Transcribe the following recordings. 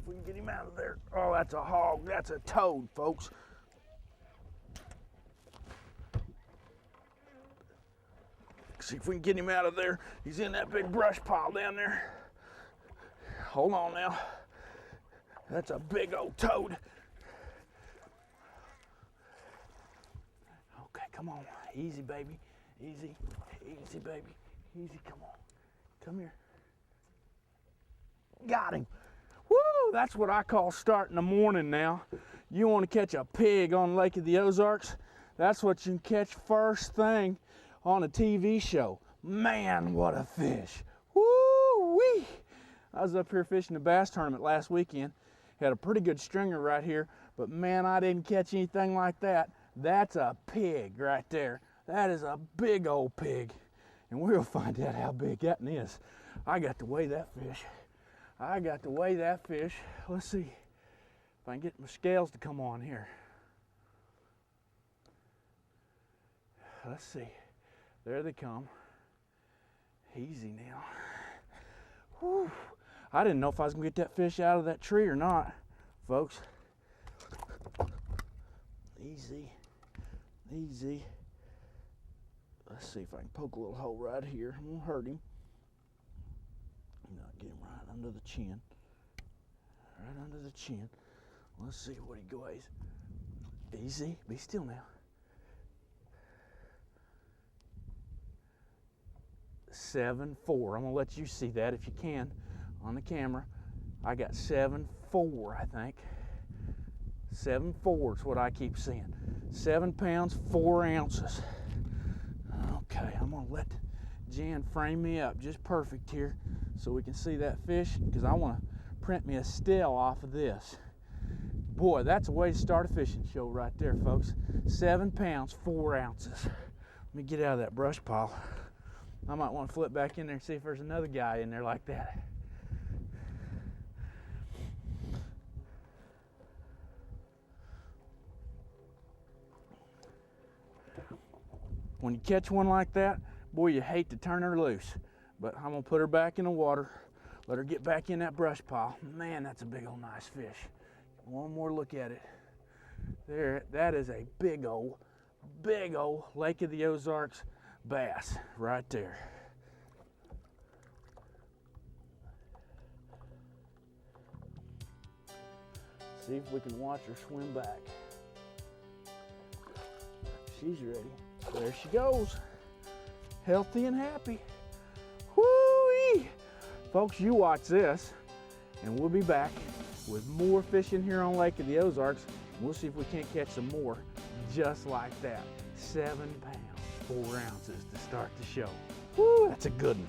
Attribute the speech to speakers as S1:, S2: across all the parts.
S1: if we can get him out of there. Oh, that's a hog. That's a toad, folks. See if we can get him out of there. He's in that big brush pile down there. Hold on now. That's a big old toad. Okay, come on. Easy, baby. Easy. Easy, baby. Easy, come on. Come here. Got him. Woo! That's what I call starting the morning now. You want to catch a pig on Lake of the Ozarks? That's what you can catch first thing on a TV show. Man, what a fish. Woo-wee! I was up here fishing the bass tournament last weekend. Had a pretty good stringer right here, but man, I didn't catch anything like that. That's a pig right there. That is a big old pig. And we'll find out how big that is. I got to weigh that fish. I got to weigh that fish. Let's see if I can get my scales to come on here. Let's see. There they come. Easy now. Whew. I didn't know if I was going to get that fish out of that tree or not, folks. Easy. Easy. Let's see if I can poke a little hole right here. I won't hurt him. Get him right under the chin. Right under the chin. Let's see what he goes. Easy. Be still now. 7-4. I'm gonna let you see that if you can on the camera. I got 7-4, I think. 7-4 is what I keep seeing. 7 pounds, 4 ounces. Okay, I'm gonna let Jan frame me up just perfect here so we can see that fish, because I want to print me a still off of this. Boy, that's a way to start a fishing show right there, folks. 7 pounds, 4 ounces. Let me get out of that brush pile. I might want to flip back in there and see if there's another guy in there like that. When you catch one like that, boy, you hate to turn her loose. But I'm gonna put her back in the water, let her get back in that brush pile. Man, that's a big old nice fish. One more look at it. There, that is a big old Lake of the Ozarks bass right there. See if we can watch her swim back. She's ready. There she goes. Healthy and happy. Whoo-wee! Folks, you watch this, and we'll be back with more fishing here on Lake of the Ozarks. We'll see if we can't catch some more just like that. 7 pounds, 4 ounces to start the show. Woo, that's a good one.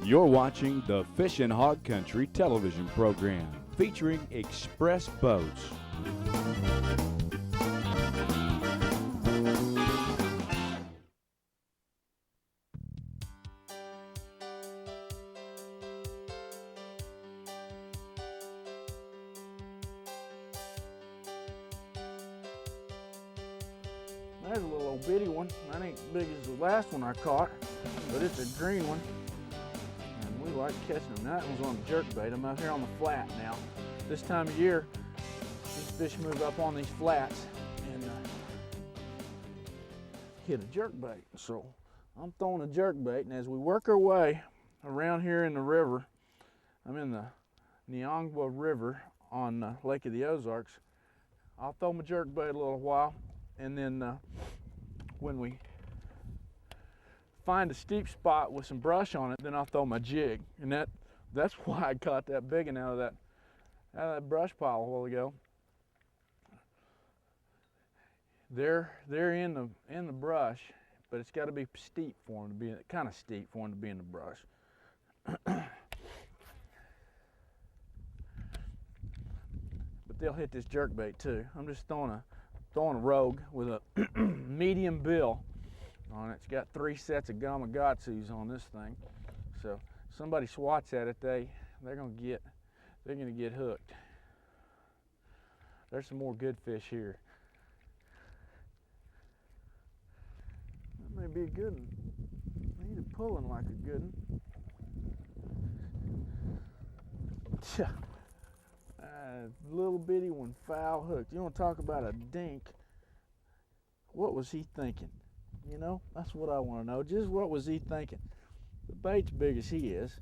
S2: You're watching the Fishin' Hog Country television program featuring express boats.
S1: There's a little old bitty one. That ain't as big as the last one I caught, but it's a green one. And we like catching them. That one's on the jerkbait. I'm out here on the flat now. This time of year, these fish move up on these flats and hit a jerkbait. So I'm throwing a jerkbait, and as we work our way around here in the river, I'm in the Neongwa River on Lake of the Ozarks. I'll throw my jerkbait a little while, and then when we find a steep spot with some brush on it, then I'll throw my jig. And that's why I caught that biggin out of that brush pile a while ago. They're in the brush, but it's got to be steep for them to be kind of steep for them to be in the brush. But they'll hit this jerkbait too. I'm just throwing a rogue with a medium bill on it. It's got 3 sets of Gamakatsus on this thing. So somebody swats at it, they're gonna get hooked. There's some more good fish here. That may be a good one. He's pulling like a good one. Little bitty one, foul hooked. You want to talk about a dink? What was he thinking? You know, that's what I want to know. Just what was he thinking? The bait's big as he is.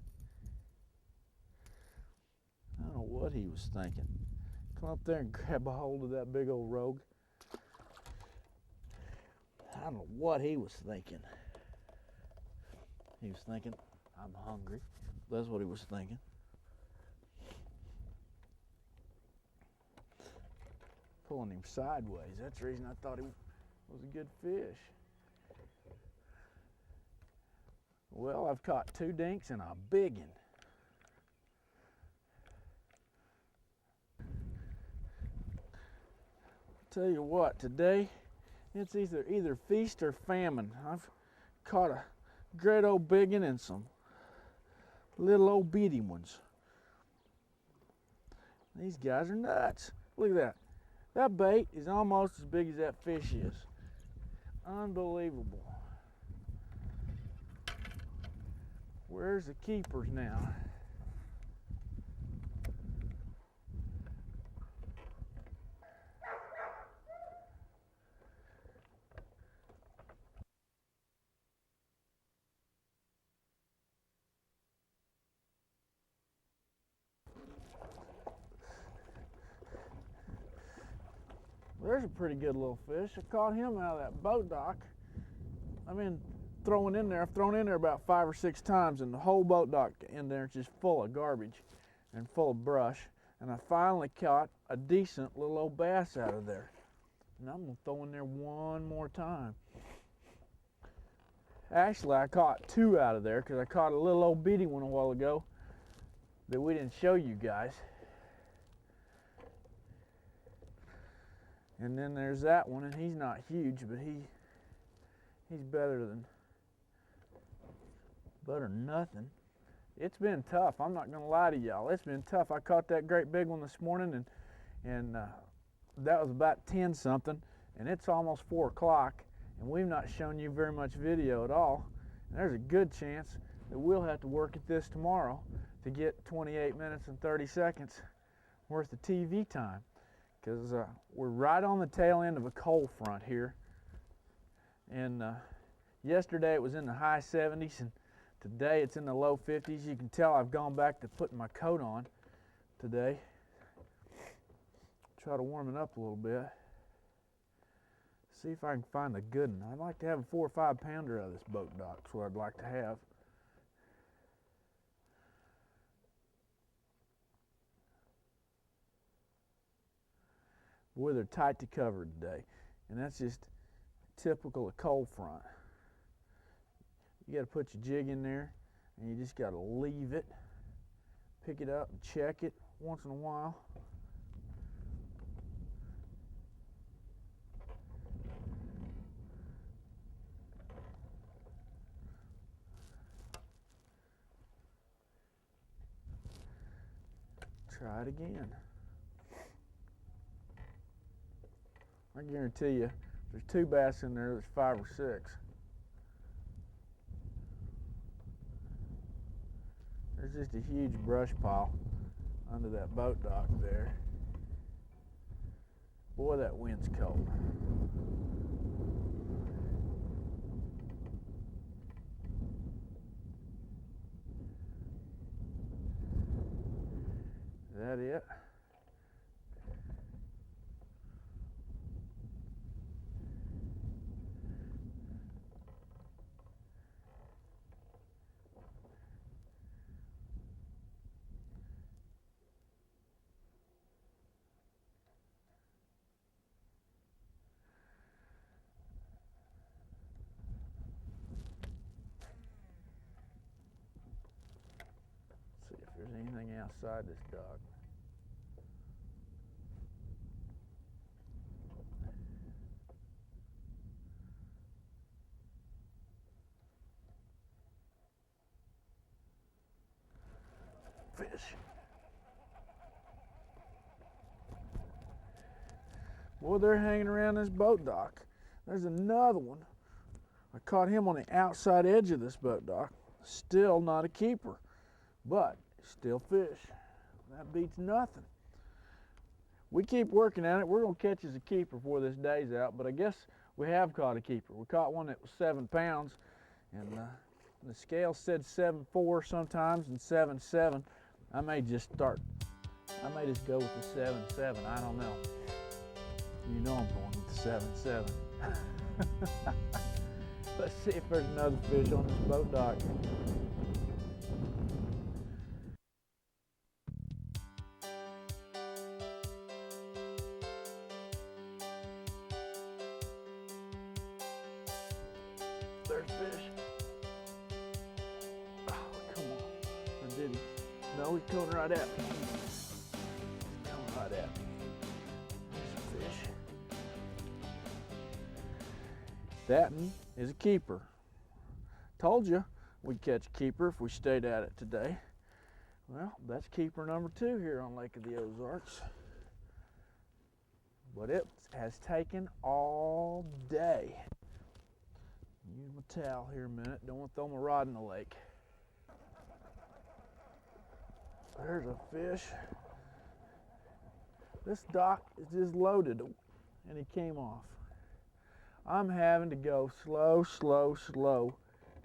S1: I don't know what he was thinking. Come up there and grab a hold of that big old rogue. I don't know what he was thinking. He was thinking, I'm hungry. That's what he was thinking. Pulling him sideways. That's the reason I thought he was a good fish. Well, I've caught 2 dinks and a biggin. Tell you what, today it's either feast or famine. I've caught a great old biggin and some little old bitty ones. These guys are nuts. Look at that. That bait is almost as big as that fish is. Unbelievable. Where's the keepers now? There's a pretty good little fish. I caught him out of that boat dock. I've thrown in there about 5 or 6 times, and the whole boat dock in there is just full of garbage and full of brush. And I finally caught a decent little old bass out of there. And I'm gonna throw in there one more time. Actually, I caught 2 out of there because I caught a little old bitty one a while ago that we didn't show you guys. And then there's that one, and he's not huge, but he's better than nothing. It's been tough. I'm not gonna lie to y'all. It's been tough. I caught that great big one this morning, and that was about 10 something, and it's almost 4 o'clock, and we've not shown you very much video at all. And there's a good chance that we'll have to work at this tomorrow to get 28 minutes and 30 seconds worth of TV time. Because we're right on the tail end of a cold front here. And yesterday it was in the high 70s, and today it's in the low 50s. You can tell I've gone back to putting my coat on today. Try to warm it up a little bit. See if I can find a good one. I'd like to have a 4 or 5 pounder out of this boat dock. That's what I'd like to have. Boy, they're tight to cover today, and that's just typical of cold front. You got to put your jig in there, and you just got to leave it, pick it up and check it once in a while. Try it again. I guarantee you, there's 2 bass in there, there's 5 or 6. There's There's just a huge brush pile under that boat dock there. Boy, that wind's cold. Is that it? See if there's anything outside this dock. Fish. Boy, they're hanging around this boat dock. There's another one. I caught him on the outside edge of this boat dock. Still not a keeper, but still fish. That beats nothing. We keep working at it. We're going to catch us a keeper before this day's out, but I guess we have caught a keeper. We caught one that was 7 pounds, and the scale said 7.4 sometimes and 7.7. I may just go with the 7.7. I don't know. You know I'm going with the 7.7. Let's see if there's another fish on this boat dock. There's fish. Oh, come on. I didn't. No, he's coming right at me. He's coming right at me. There's a fish. That one is a keeper. Told you we'd catch a keeper if we stayed at it today. Well, that's keeper number 2 here on Lake of the Ozarks. But it has taken all day. Use my towel here a minute. Don't want to throw my rod in the lake. There's a fish. This dock is just loaded, and he came off. I'm having to go slow, slow, slow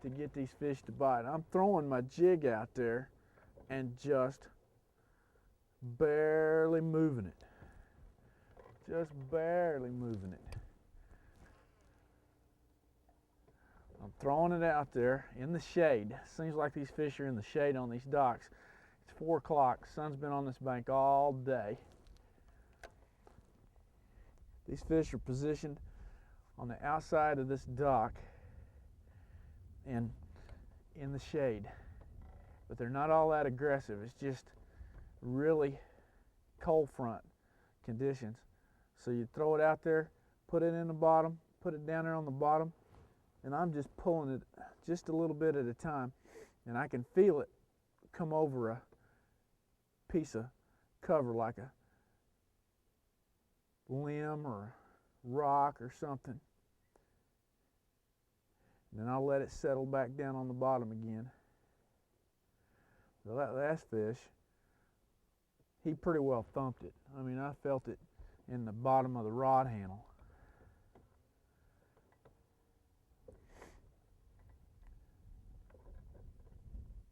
S1: to get these fish to bite. I'm throwing my jig out there and just barely moving it. Just barely moving it. I'm throwing it out there in the shade. Seems like these fish are in the shade on these docks. It's 4 o'clock. The sun's been on this bank all day. These fish are positioned on the outside of this dock and in the shade. But they're not all that aggressive. It's just really cold front conditions. So you throw it out there, put it in the bottom, put it down there on the bottom, and I'm just pulling it just a little bit at a time, and I can feel it come over a piece of cover like a limb or a rock or something. And then I'll let it settle back down on the bottom again. Well, that last fish, he pretty well thumped it. I mean, I felt it in the bottom of the rod handle.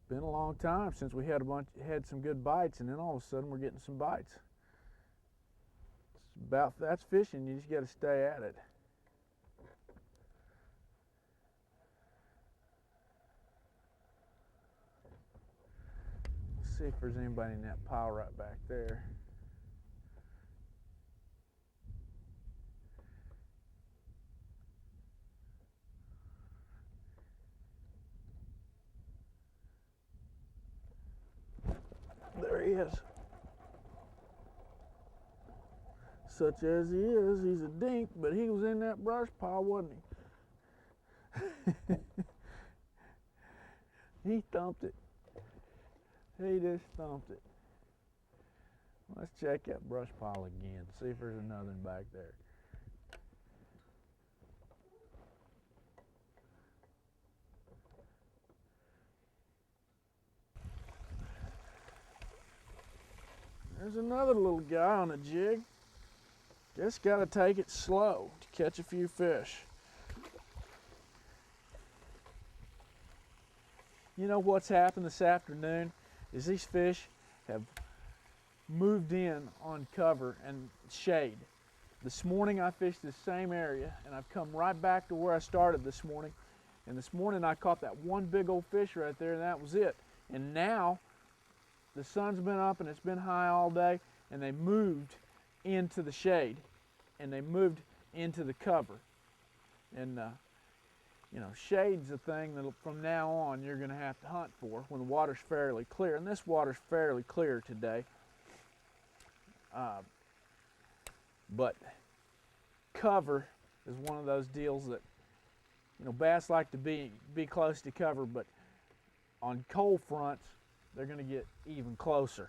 S1: Been a long time since we had some good bites, and then all of a sudden we're getting some bites. That's fishing. You just got to stay at it. Let's see if there's anybody in that pile right back there. There he is. Such as he is, he's a dink, but he was in that brush pile, wasn't he? He thumped it. He just thumped it. Let's check that brush pile again, see if there's another one back there. There's another little guy on a jig. Just got to take it slow to catch a few fish. You know what's happened this afternoon is these fish have moved in on cover and shade. This morning I fished the same area and I've come right back to where I started this morning. And this morning I caught that one big old fish right there and that was it. And now the sun's been up and it's been high all day and they moved into the shade and they moved into the cover. And you know, shade's a thing that from now on you're going to have to hunt for when the water's fairly clear. And this water's fairly clear today. But cover is one of those deals that, you know, bass like to be close to cover, but on cold fronts, they're going to get even closer.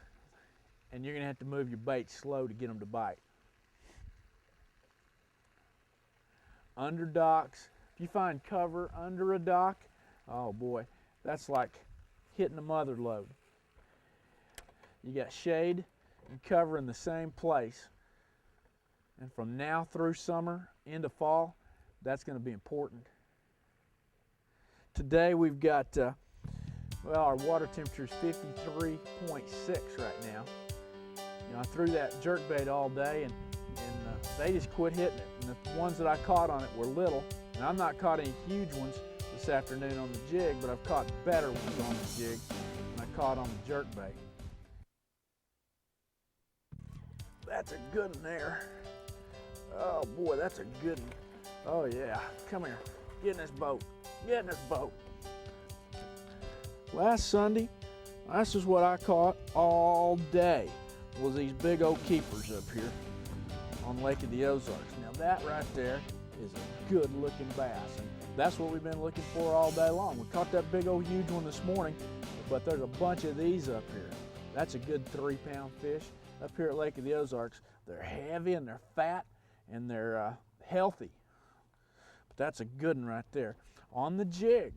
S1: And you're going to have to move your bait slow to get them to bite. Under docks, if you find cover under a dock, oh boy, that's like hitting a mother lode. You got shade and cover in the same place. And from now through summer into fall, that's going to be important. Today we've got, well, our water temperature is 53.6 right now. You know, I threw that jerkbait all day and they just quit hitting it. And the ones that I caught on it were little. And I've not caught any huge ones this afternoon on the jig, but I've caught better ones on the jig than I caught on the jerkbait. That's a good one there. Oh boy, that's a good one. Oh yeah, come here, get in this boat, get in this boat. Last Sunday, this is what I caught all day, was these big old keepers up here on Lake of the Ozarks. Now that right there is a good looking bass, and that's what we've been looking for all day long. We caught that big old huge one this morning, but there's a bunch of these up here. That's a good 3-pound fish up here at Lake of the Ozarks. They're heavy and they're fat and they're healthy. But that's a good one right there. On the jig.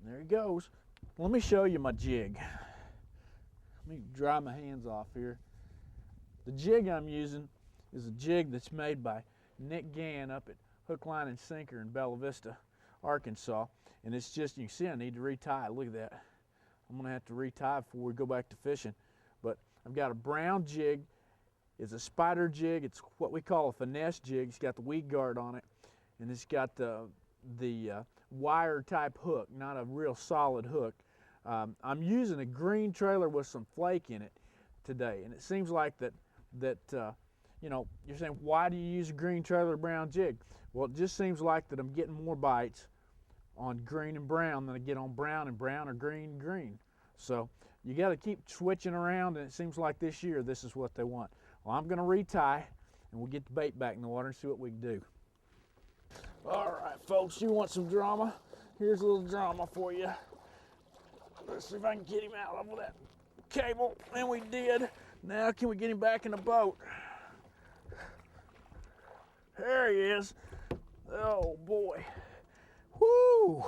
S1: There he goes. Let me show you my jig. Let me dry my hands off here. The jig I'm using is a jig that's made by Nick Gann up at Hook, Line, and Sinker in Bella Vista, Arkansas. And it's just, you can see I need to retie. Look at that. I'm going to have to retie before we go back to fishing. But I've got a brown jig. It's a spider jig. It's what we call a finesse jig. It's got the weed guard on it. And it's got the wire type hook, not a real solid hook. I'm using a green trailer with some flake in it today. And it seems like that you know, you're saying, why do you use a green trailer brown jig? Well, it just seems like that I'm getting more bites on green and brown than I get on brown and brown or green and green. So you got to keep switching around, and it seems like this year this is what they want. Well, I'm going to retie, and we'll get the bait back in the water and see what we can do. All right, folks, you want some drama? Here's a little drama for you. Let's see if I can get him out of that cable, and we did. Now can we get him back in the boat? There he is. Oh boy. Whoo!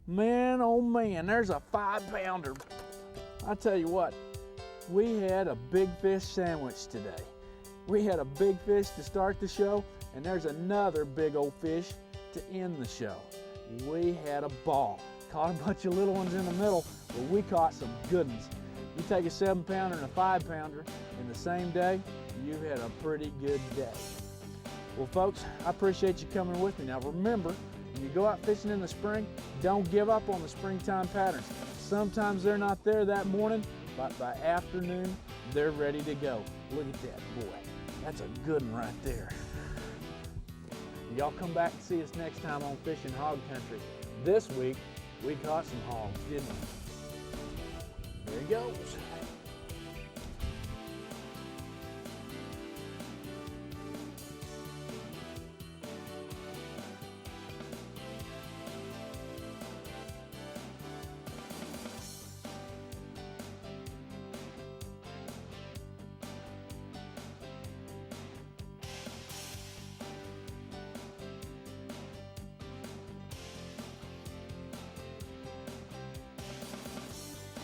S1: Man, oh man, there's a 5-pounder. I tell you what, we had a big fish sandwich today. We had a big fish to start the show, and there's another big old fish to end the show. We had a ball. Caught a bunch of little ones in the middle, but we caught some good ones. You take a 7-pounder and a 5-pounder in the same day, you've had a pretty good day. Well, folks, I appreciate you coming with me. Now remember, when you go out fishing in the spring, don't give up on the springtime patterns. Sometimes they're not there that morning, but by afternoon, they're ready to go. Look at that, boy. That's a good one right there. Y'all come back and see us next time on Fishing Hog Country. This week, we caught some hogs, didn't we? There he goes.